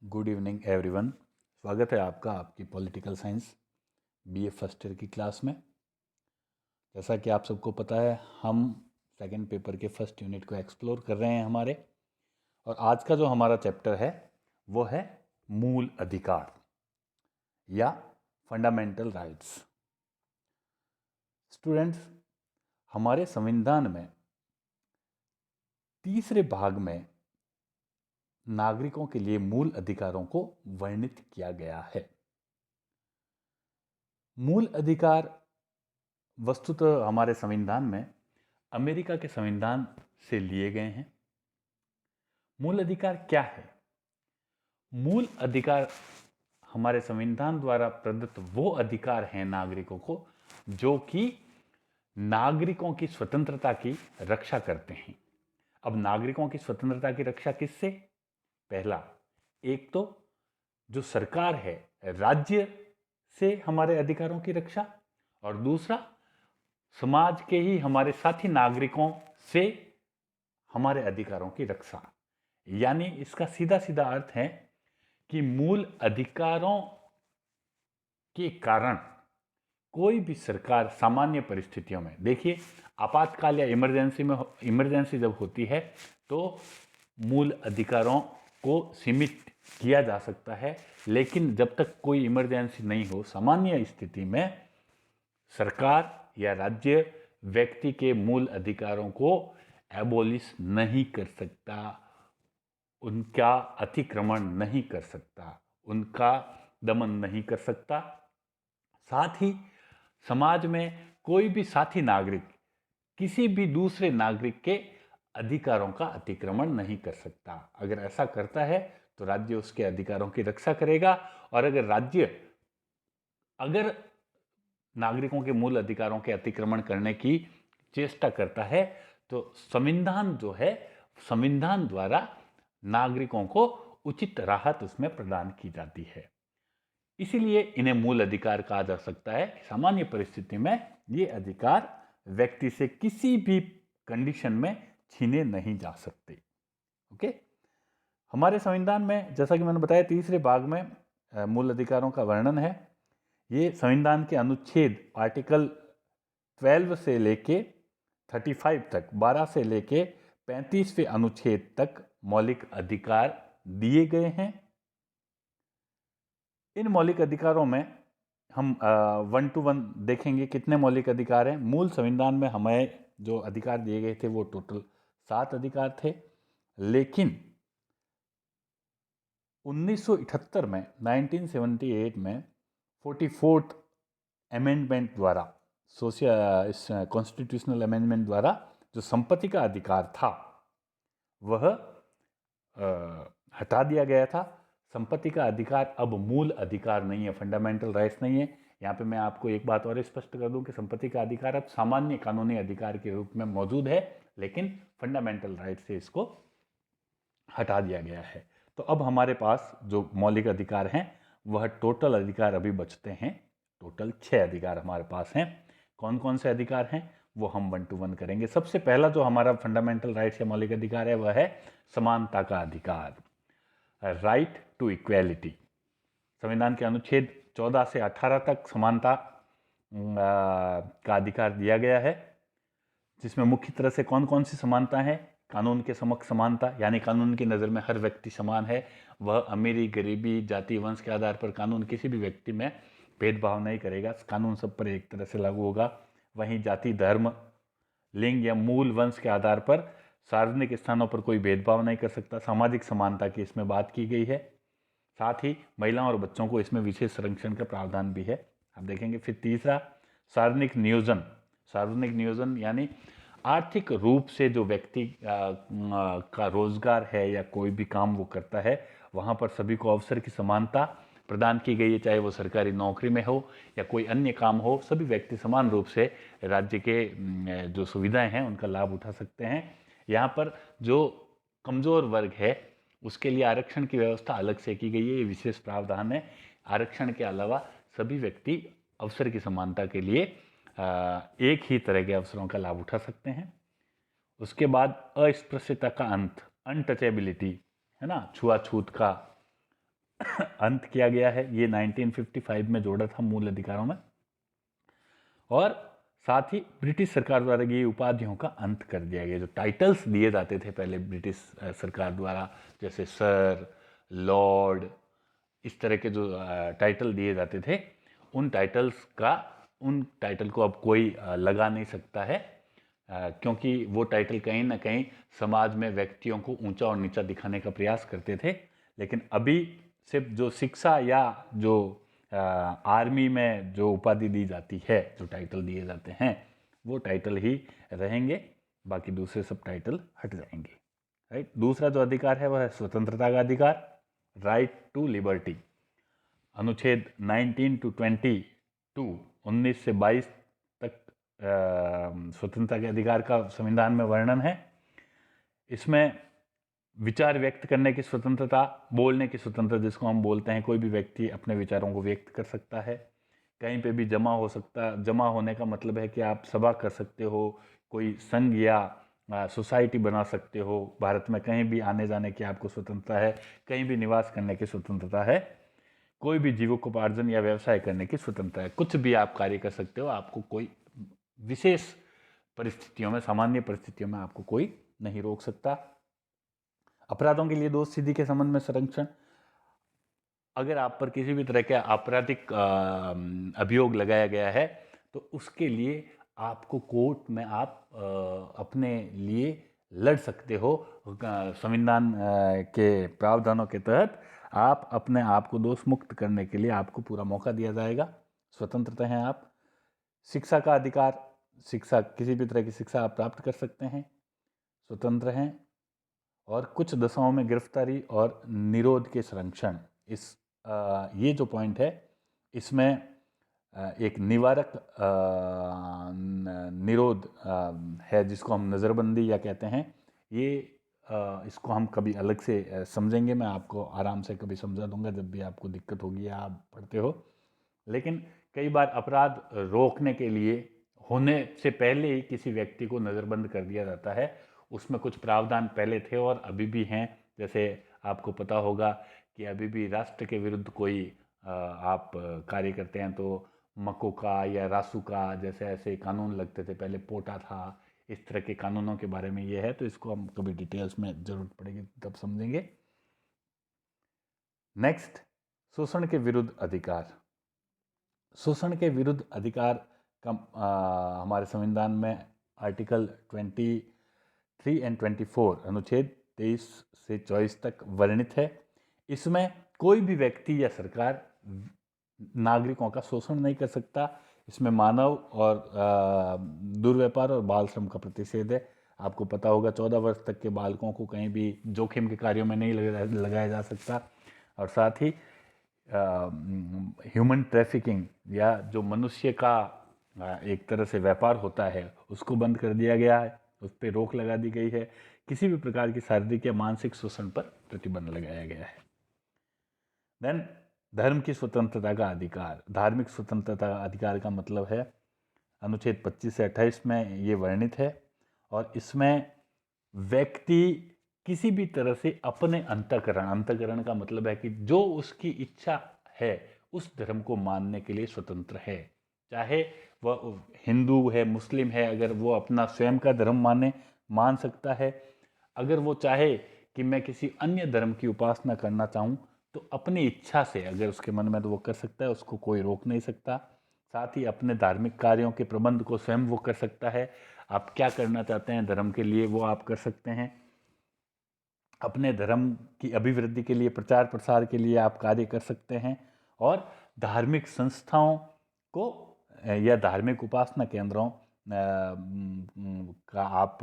Good evening everyone. स्वागत है आपका आपकी political science BA first year की क्लास में। जैसा कि आप सबको पता है, हम सेकंड पेपर के फर्स्ट यूनिट को एक्सप्लोर कर रहे हैं हमारे, और आज का जो हमारा चैप्टर है वो है मूल अधिकार या फंडामेंटल राइट्स। स्टूडेंट्स, हमारे संविधान में तीसरे भाग में नागरिकों के लिए मूल अधिकारों को वर्णित किया गया है। मूल अधिकार वस्तुतः हमारे संविधान में अमेरिका के संविधान से लिए गए हैं। मूल अधिकार क्या है? मूल अधिकार हमारे संविधान द्वारा प्रदत्त वो अधिकार हैं नागरिकों को जो कि नागरिकों की स्वतंत्रता की रक्षा करते हैं। अब नागरिकों की स्वतंत्रता की रक्षा किससे? पहला, एक तो जो सरकार है, राज्य से हमारे अधिकारों की रक्षा, और दूसरा समाज के ही हमारे साथी नागरिकों से हमारे अधिकारों की रक्षा। यानी इसका सीधा सीधा अर्थ है कि मूल अधिकारों के कारण कोई भी सरकार सामान्य परिस्थितियों में, देखिए आपातकाल या इमरजेंसी जब होती है तो मूल अधिकारों को सीमित किया जा सकता है, लेकिन जब तक कोई इमरजेंसी नहीं हो, सामान्य स्थिति में सरकार या राज्य व्यक्ति के मूल अधिकारों को एबोलिश नहीं कर सकता, उनका अतिक्रमण नहीं कर सकता, उनका दमन नहीं कर सकता। साथ ही समाज में कोई भी साथी नागरिक किसी भी दूसरे नागरिक के अधिकारों का अतिक्रमण नहीं कर सकता। अगर ऐसा करता है तो राज्य उसके अधिकारों की रक्षा करेगा, और अगर राज्य नागरिकों के मूल अधिकारों के अतिक्रमण करने की चेष्टा करता है तो संविधान जो है, संविधान द्वारा नागरिकों को उचित राहत उसमें प्रदान की जाती है। इसीलिए इन्हें मूल अधिकार कहा जा सकता है। सामान्य परिस्थिति में ये अधिकार व्यक्ति से किसी भी कंडीशन में छीने नहीं जा सकते। ओके, हमारे संविधान में जैसा कि मैंने बताया तीसरे भाग में मूल अधिकारों का वर्णन है। ये संविधान के अनुच्छेद आर्टिकल 12 से लेके 35 तक, 12 से लेके 35वें अनुच्छेद तक मौलिक अधिकार दिए गए हैं। इन मौलिक अधिकारों में हम 1 to 1 देखेंगे कितने मौलिक अधिकार हैं। मूल संविधान में हमें जो अधिकार दिए गए थे वो टोटल 7 अधिकार थे, लेकिन 1978 में 1978 में 44th अमेंडमेंट द्वारा, इस कॉन्स्टिट्यूशनल अमेंडमेंट द्वारा जो संपत्ति का अधिकार था वह हटा दिया गया था। संपत्ति का अधिकार अब मूल अधिकार नहीं है, फंडामेंटल राइट्स नहीं है। यहाँ पे मैं आपको एक बात और स्पष्ट कर दूं कि संपत्ति का अधिकार अब सामान्य कानूनी अधिकार के रूप में मौजूद है, लेकिन फंडामेंटल राइट से इसको हटा दिया गया है। तो अब हमारे पास जो मौलिक अधिकार हैं वह टोटल अधिकार अभी बचते हैं। टोटल 6 अधिकार हमारे पास हैं। कौन कौन से अधिकार हैं वो हम 1 to 1 करेंगे। सबसे पहला जो हमारा फंडामेंटल राइट्स या मौलिक अधिकार है वह है समानता का अधिकार, राइट टू इक्वेलिटी। संविधान के अनुच्छेद 14 से 18 तक समानता का अधिकार दिया गया है, जिसमें मुख्य तरह से कौन कौन सी समानता है? कानून के समक्ष समानता, यानी कानून की नज़र में हर व्यक्ति समान है। वह अमीरी, गरीबी, जाति, वंश के आधार पर कानून किसी भी व्यक्ति में भेदभाव नहीं करेगा। कानून सब पर एक तरह से लागू होगा। वहीं जाति, धर्म, लिंग या मूल वंश के आधार पर सार्वजनिक स्थानों पर कोई भेदभाव नहीं कर सकता। सामाजिक समानता की इसमें बात की गई है। साथ ही महिलाओं और बच्चों को इसमें विशेष संरक्षण का प्रावधान भी है, आप देखेंगे। फिर तीसरा, सार्वजनिक नियोजन। सार्वजनिक नियोजन यानी आर्थिक रूप से जो व्यक्ति का रोजगार है या कोई भी काम वो करता है, वहाँ पर सभी को अवसर की समानता प्रदान की गई है। चाहे वो सरकारी नौकरी में हो या कोई अन्य काम हो, सभी व्यक्ति समान रूप से राज्य के जो सुविधाएं हैं उनका लाभ उठा सकते हैं। यहाँ पर जो कमज़ोर वर्ग है उसके लिए आरक्षण की व्यवस्था अलग से की गई है, ये विशेष प्रावधान है। आरक्षण के अलावा सभी व्यक्ति अवसर की समानता के लिए एक ही तरह के अवसरों का लाभ उठा सकते हैं। उसके बाद अस्पृश्यता का अंत, अनटचेबिलिटी, है ना, छुआछूत का अंत किया गया है। ये 1955 में जोड़ा था मूल अधिकारों में, और साथ ही ब्रिटिश सरकार द्वारा ये उपाधियों का अंत कर दिया गया। जो टाइटल्स दिए जाते थे पहले ब्रिटिश सरकार द्वारा, जैसे सर, लॉर्ड, इस तरह के जो टाइटल दिए जाते थे, उन टाइटल को अब कोई लगा नहीं सकता है, क्योंकि वो टाइटल कहीं ना कहीं समाज में व्यक्तियों को ऊंचा और नीचा दिखाने का प्रयास करते थे। लेकिन अभी सिर्फ जो शिक्षा या जो आर्मी में जो उपाधि दी जाती है, जो टाइटल दिए जाते हैं, वो टाइटल ही रहेंगे, बाकी दूसरे सब टाइटल हट जाएंगे। राइट। दूसरा जो अधिकार है वह है स्वतंत्रता का अधिकार, राइट टू लिबर्टी। अनुच्छेद 19 to 22, 19 से 22 तक स्वतंत्रता के अधिकार का संविधान में वर्णन है। इसमें विचार व्यक्त करने की स्वतंत्रता, बोलने की स्वतंत्रता जिसको हम बोलते हैं, कोई भी व्यक्ति अपने विचारों को व्यक्त कर सकता है, कहीं पे भी जमा होने का मतलब है कि आप सभा कर सकते हो, कोई संघ या सोसाइटी बना सकते हो, भारत में कहीं भी आने जाने की आपको स्वतंत्रता है, कहीं भी निवास करने की स्वतंत्रता है, कोई भी जीविकोपार्जन या व्यवसाय करने की स्वतंत्रता है, कुछ भी आप कार्य कर सकते हो, आपको कोई विशेष परिस्थितियों में, सामान्य परिस्थितियों में आपको कोई नहीं रोक सकता। अपराधों के लिए दोष सिद्धि के संबंध में संरक्षण, अगर आप पर किसी भी तरह का आपराधिक अभियोग लगाया गया है तो उसके लिए आपको कोर्ट में आप अपने लिए लड़ सकते हो। संविधान के प्रावधानों के तहत आप अपने आप को दोष मुक्त करने के लिए आपको पूरा मौका दिया जाएगा। स्वतंत्रता हैं आप। शिक्षा का अधिकार, शिक्षा, किसी भी तरह की शिक्षा आप प्राप्त कर सकते हैं, स्वतंत्र हैं। और कुछ दशाओं में गिरफ्तारी और निरोध के संरक्षण, ये जो पॉइंट है, इसमें एक निवारक निरोध है जिसको हम नज़रबंदी या कहते हैं। ये इसको हम कभी अलग से समझेंगे, मैं आपको आराम से कभी समझा दूंगा जब भी आपको दिक्कत होगी या आप पढ़ते हो। लेकिन कई बार अपराध रोकने के लिए होने से पहले ही किसी व्यक्ति को नज़रबंद कर दिया जाता है। उसमें कुछ प्रावधान पहले थे और अभी भी हैं। जैसे आपको पता होगा कि अभी भी राष्ट्र के विरुद्ध कोई आप कार्य करते हैं तो मकोका या रासुका जैसे ऐसे कानून लगते थे, पहले पोटा था, इस तरह के कानूनों के बारे में ये है, तो इसको हम कभी डिटेल्स में जरूरत पड़ेगी तब समझेंगे। नेक्स्ट, शोषण के विरुद्ध अधिकार। शोषण के विरुद्ध अधिकार का हमारे संविधान में आर्टिकल 23 एंड 24, अनुच्छेद 23 से 24 तक वर्णित है। इसमें कोई भी व्यक्ति या सरकार नागरिकों का शोषण नहीं कर सकता। इसमें मानव और दुर्व्यापार और बाल श्रम का प्रतिषेध है। आपको पता होगा 14 वर्ष तक के बालकों को कहीं भी जोखिम के कार्यों में नहीं लगाया जा सकता। और साथ ही ह्यूमन ट्रैफिकिंग या जो मनुष्य का एक तरह से व्यापार होता है उसको बंद कर दिया गया है, उस पर रोक लगा दी गई है। किसी भी प्रकार की शारीरिक या मानसिक शोषण पर प्रतिबंध लगाया गया है। देन धर्म की स्वतंत्रता का अधिकार। धार्मिक स्वतंत्रता का अधिकार का मतलब है अनुच्छेद 25 से 28 में ये वर्णित है, और इसमें व्यक्ति किसी भी तरह से अपने अंतःकरण का मतलब है कि जो उसकी इच्छा है उस धर्म को मानने के लिए स्वतंत्र है। चाहे वह हिंदू है, मुस्लिम है, अगर वो अपना स्वयं का धर्म मान सकता है। अगर वो चाहे कि मैं किसी अन्य धर्म की उपासना करना चाहूँ तो अपनी इच्छा से अगर उसके मन में तो वो कर सकता है, उसको कोई रोक नहीं सकता। साथ ही अपने धार्मिक कार्यों के प्रबंध को स्वयं वो कर सकता है। आप क्या करना चाहते हैं धर्म के लिए वो आप कर सकते हैं। अपने धर्म की अभिवृद्धि के लिए, प्रचार प्रसार के लिए आप कार्य कर सकते हैं। और धार्मिक संस्थाओं को या धार्मिक उपासना केंद्रों का आप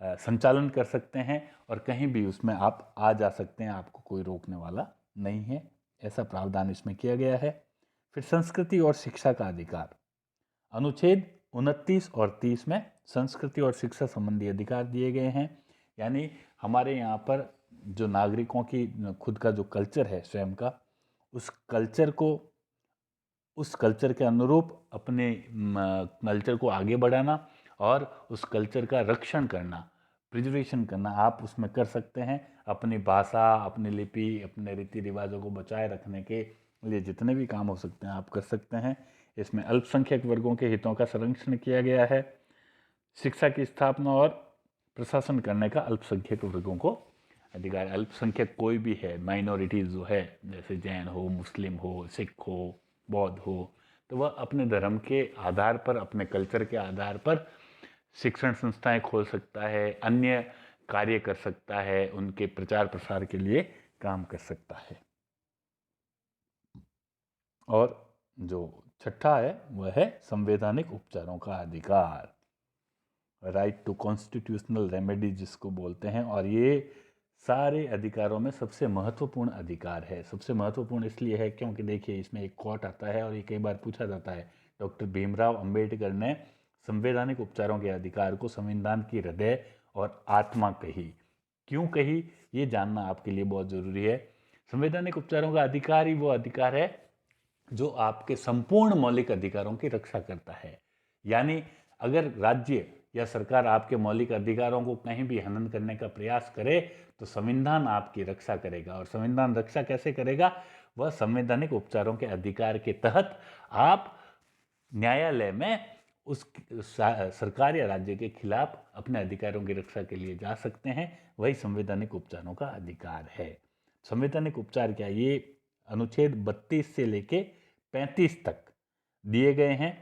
संचालन कर सकते हैं और कहीं भी उसमें आप आ जा सकते हैं, आपको कोई रोकने वाला नहीं है। ऐसा प्रावधान इसमें किया गया है। फिर संस्कृति और शिक्षा का अधिकार। अनुच्छेद 29 और 30 में संस्कृति और शिक्षा संबंधी अधिकार दिए गए हैं। यानी हमारे यहाँ पर जो नागरिकों की खुद का जो कल्चर है स्वयं का, उस कल्चर के अनुरूप अपने कल्चर को आगे बढ़ाना और उस कल्चर का रक्षण करना, प्रिजर्वेशन करना आप उसमें कर सकते हैं। अपनी भाषा, अपनी लिपि, अपने रीति रिवाजों को बचाए रखने के लिए जितने भी काम हो सकते हैं आप कर सकते हैं। इसमें अल्पसंख्यक वर्गों के हितों का संरक्षण किया गया है। शिक्षा की स्थापना और प्रशासन करने का अल्पसंख्यक वर्गों को अधिकार। अल्पसंख्यक कोई भी है, माइनॉरिटीज़ जो है, जैसे जैन हो, मुस्लिम हो, सिख हो, बौद्ध हो, तो वह अपने धर्म के आधार पर, अपने कल्चर के आधार पर शिक्षण संस्थाएं खोल सकता है, अन्य कार्य कर सकता है, उनके प्रचार प्रसार के लिए काम कर सकता है। और जो छठा है वह है संवैधानिक उपचारों का अधिकार, राइट टू कॉन्स्टिट्यूशनल रेमेडी जिसको बोलते हैं। और ये सारे अधिकारों में सबसे महत्वपूर्ण अधिकार है। सबसे महत्वपूर्ण इसलिए है क्योंकि देखिए इसमें एक कोट आता है और ये कई बार पूछा जाता है, डॉक्टर भीमराव अंबेडकर ने संवैधानिक उपचारों के अधिकार को संविधान की हृदय और आत्मा कही। क्यों कही, ये जानना आपके लिए बहुत ज़रूरी है। संवैधानिक उपचारों का अधिकार ही वो अधिकार है जो आपके संपूर्ण मौलिक अधिकारों की रक्षा करता है। यानी अगर राज्य या सरकार आपके मौलिक अधिकारों को कहीं भी हनन करने का प्रयास करे तो संविधान आपकी रक्षा करेगा। और संविधान रक्षा कैसे करेगा? वह संवैधानिक उपचारों के अधिकार के तहत आप न्यायालय में उस सरकार या राज्य के खिलाफ अपने अधिकारों की रक्षा के लिए जा सकते हैं। वही संवैधानिक उपचारों का अधिकार है। संवैधानिक उपचार क्या? ये अनुच्छेद 32 से लेके 35 तक दिए गए हैं।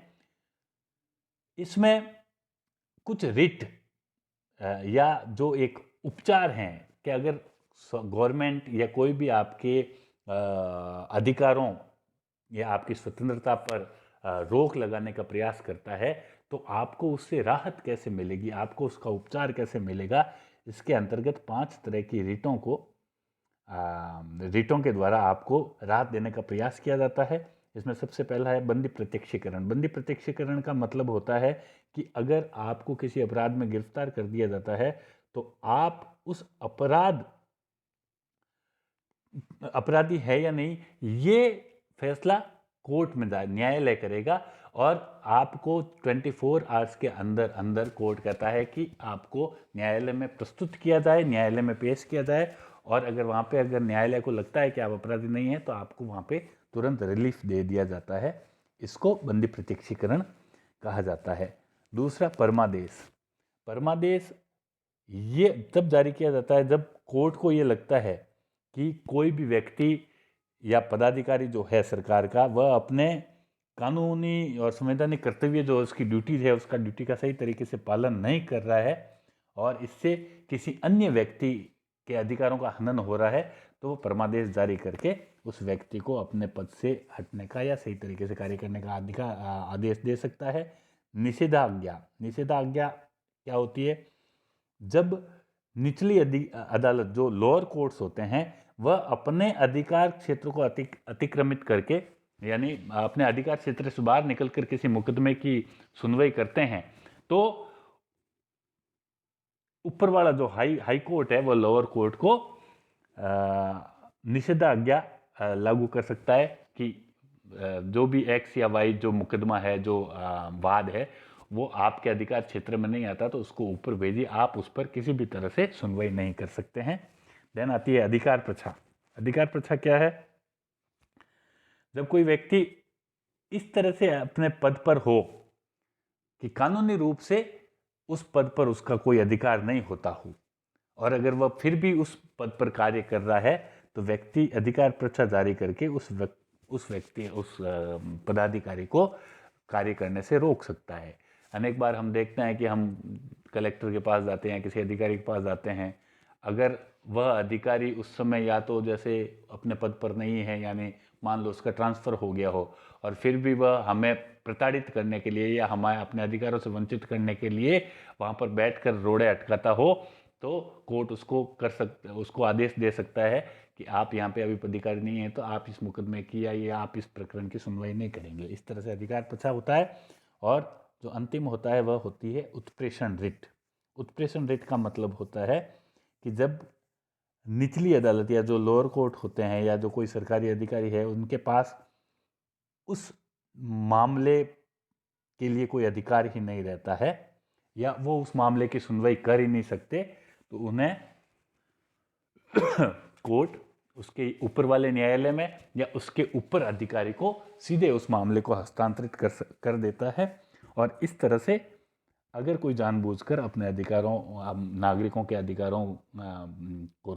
इसमें कुछ रिट या जो एक उपचार हैं कि अगर गवर्नमेंट या कोई भी आपके अधिकारों या आपकी स्वतंत्रता पर रोक लगाने का प्रयास करता है तो आपको उससे राहत कैसे मिलेगी, आपको उसका उपचार कैसे मिलेगा, इसके अंतर्गत 5 तरह की रिटों के द्वारा आपको राहत देने का प्रयास किया जाता है। इसमें सबसे पहला है बंदी प्रत्यक्षीकरण। बंदी प्रत्यक्षीकरण का मतलब होता है कि अगर आपको किसी अपराध में गिरफ्तार कर दिया जाता है तो आप उस अपराधी है या नहीं ये फैसला कोर्ट में न्यायालय करेगा। और आपको 24 आवर्स के अंदर अंदर कोर्ट कहता है कि आपको न्यायालय में प्रस्तुत किया जाए, न्यायालय में पेश किया जाए। और अगर वहाँ पे अगर न्यायालय को लगता है कि आप अपराधी नहीं हैं तो आपको वहाँ पे तुरंत रिलीफ दे दिया जाता है। इसको बंदी प्रत्यक्षीकरण कहा जाता है। दूसरा परमादेश। परमादेश ये तब जारी किया जाता है जब कोर्ट को ये लगता है कि कोई भी व्यक्ति या पदाधिकारी जो है सरकार का, वह अपने कानूनी और संवैधानिक कर्तव्य जो उसकी ड्यूटी है उसका ड्यूटी का सही तरीके से पालन नहीं कर रहा है और इससे किसी अन्य व्यक्ति के अधिकारों का हनन हो रहा है तो वो परमादेश जारी करके उस व्यक्ति को अपने पद से हटने का या सही तरीके से कार्य करने का आदेश दे सकता है। निषेधाज्ञा। निषेधाज्ञा क्या होती है? जब निचली अदालत जो लोअर कोर्ट्स होते हैं वह अपने अधिकार क्षेत्र को अतिक्रमित करके यानी अपने अधिकार क्षेत्र से बाहर निकलकर किसी मुकदमे की सुनवाई करते हैं तो ऊपर वाला जो हाई कोर्ट है वह लोअर कोर्ट को निषेधाज्ञा लागू कर सकता है कि जो भी एक्स या वाई जो मुकदमा है, जो वाद है, वो आपके अधिकार क्षेत्र में नहीं आता तो उसको ऊपर भेजिए, आप उस पर किसी भी तरह से सुनवाई नहीं कर सकते हैं। देन आती है अधिकार प्रथा। अधिकार प्रथा क्या है? जब कोई व्यक्ति इस तरह से अपने पद पर हो कि कानूनी रूप से उस पद पर उसका कोई अधिकार नहीं होता हो और अगर वह फिर भी उस पद पर कार्य कर रहा है तो व्यक्ति अधिकार प्रथा जारी करके उस पदाधिकारी को कार्य करने से रोक सकता है। अनेक बार हम देखते हैं कि हम कलेक्टर के पास जाते हैं, किसी अधिकारी के पास जाते हैं, अगर वह अधिकारी उस समय या तो जैसे अपने पद पर नहीं है यानी मान लो उसका ट्रांसफ़र हो गया हो और फिर भी वह हमें प्रताड़ित करने के लिए या हमें अपने अधिकारों से वंचित करने के लिए वहाँ पर बैठकर रोड़े अटकाता हो तो कोर्ट उसको आदेश दे सकता है कि आप यहाँ पे अभी अधिकारी नहीं है तो आप इस मुकदमे की या आप इस प्रकरण की सुनवाई नहीं करेंगे। इस तरह से अधिकार प्रथा होता है। और जो अंतिम होता है वह होती है उत्प्रेषण रिट। उत्प्रेषण रिट का मतलब होता है कि जब निचली अदालत या जो लोअर कोर्ट होते हैं या जो कोई सरकारी अधिकारी है उनके पास उस मामले के लिए कोई अधिकार ही नहीं रहता है या वो उस मामले की सुनवाई कर ही नहीं सकते तो उन्हें कोर्ट उसके ऊपर वाले न्यायालय में या उसके ऊपर अधिकारी को सीधे उस मामले को हस्तांतरित कर देता है। और इस तरह से अगर कोई जानबूझकर अपने अधिकारों, नागरिकों के अधिकारों को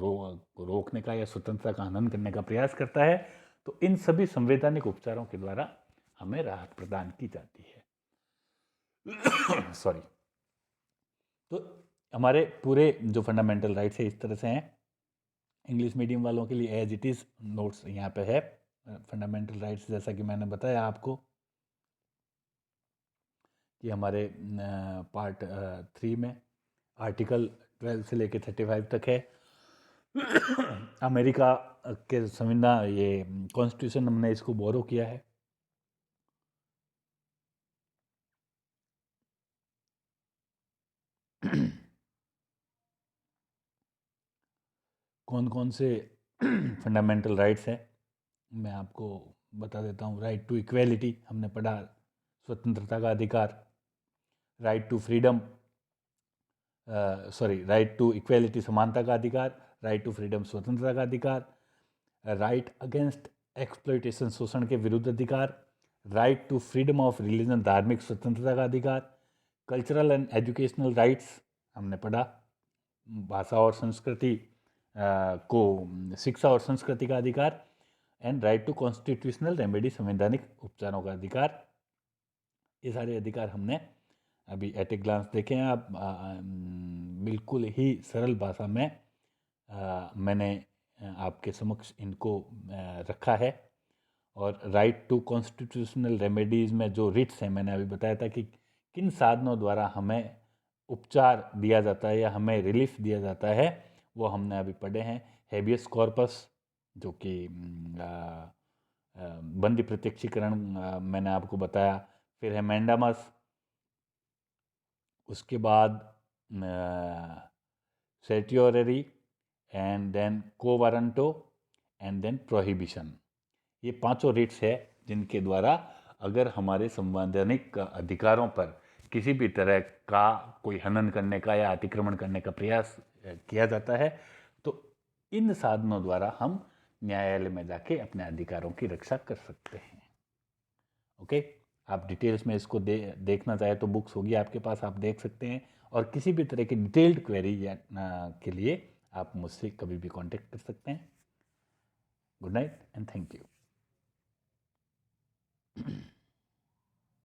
रोकने का या स्वतंत्रता का हनन करने का प्रयास करता है, तो इन सभी संवैधानिक उपचारों के द्वारा हमें राहत प्रदान की जाती है। सॉरी। तो हमारे पूरे जो फंडामेंटल राइट्स है इस तरह से हैं। इंग्लिश मीडियम वालों के लिए एज इट इज़ नोट्स यहाँ पे है। फंडामेंटल राइट्स जैसा कि मैंने बताया आपको कि हमारे पार्ट 3 में आर्टिकल 12 से लेके 35 तक है। अमेरिका के संविधान, ये कॉन्स्टिट्यूशन, हमने इसको बोरो किया है। कौन कौन से फंडामेंटल राइट्स हैं मैं आपको बता देता हूँ। राइट टू इक्वेलिटी हमने पढ़ा, स्वतंत्रता का अधिकार। Right to freedom, right to equality समानता का अधिकार। राइट टू फ्रीडम स्वतंत्रता का अधिकार। राइट अगेंस्ट एक्सप्लॉइटेशन शोषण के विरुद्ध अधिकार। Right to freedom of religion धार्मिक स्वतंत्रता का अधिकार। कल्चरल एंड एजुकेशनल राइट्स हमने पढ़ा, भाषा और संस्कृति को शिक्षा और संस्कृति का अधिकार। And right to constitutional remedy संवैधानिक उपचारों का अधिकार। ये सारे अधिकार हमने अभी एट ए ग्लांस देखे हैं। आप बिल्कुल ही सरल भाषा में मैंने आपके समक्ष इनको रखा है। और राइट टू कॉन्स्टिट्यूशनल रेमेडीज़ में जो रिट्स हैं, मैंने अभी बताया था कि किन साधनों द्वारा हमें उपचार दिया जाता है या हमें रिलीफ दिया जाता है, वो हमने अभी पढ़े हैं। हेबियस कॉर्पस, जो कि बंदी प्रत्यक्षीकरण मैंने आपको बताया। फिर है मैंडामस, उसके बाद certiorari, and then quo warranto, and then prohibition. ये पांचों रिट्स है जिनके द्वारा अगर हमारे संवैधानिक अधिकारों पर किसी भी तरह का कोई हनन करने का या अतिक्रमण करने का प्रयास किया जाता है, तो इन साधनों द्वारा हम न्यायालय में जाके अपने अधिकारों की रक्षा कर सकते हैं। ओके, आप डिटेल्स में इसको देखना चाहे तो बुक्स होगी आपके पास, आप देख सकते हैं। और किसी भी तरह की डिटेल्ड क्वेरी के लिए आप मुझसे कभी भी कांटेक्ट कर सकते हैं। Good night and thank you.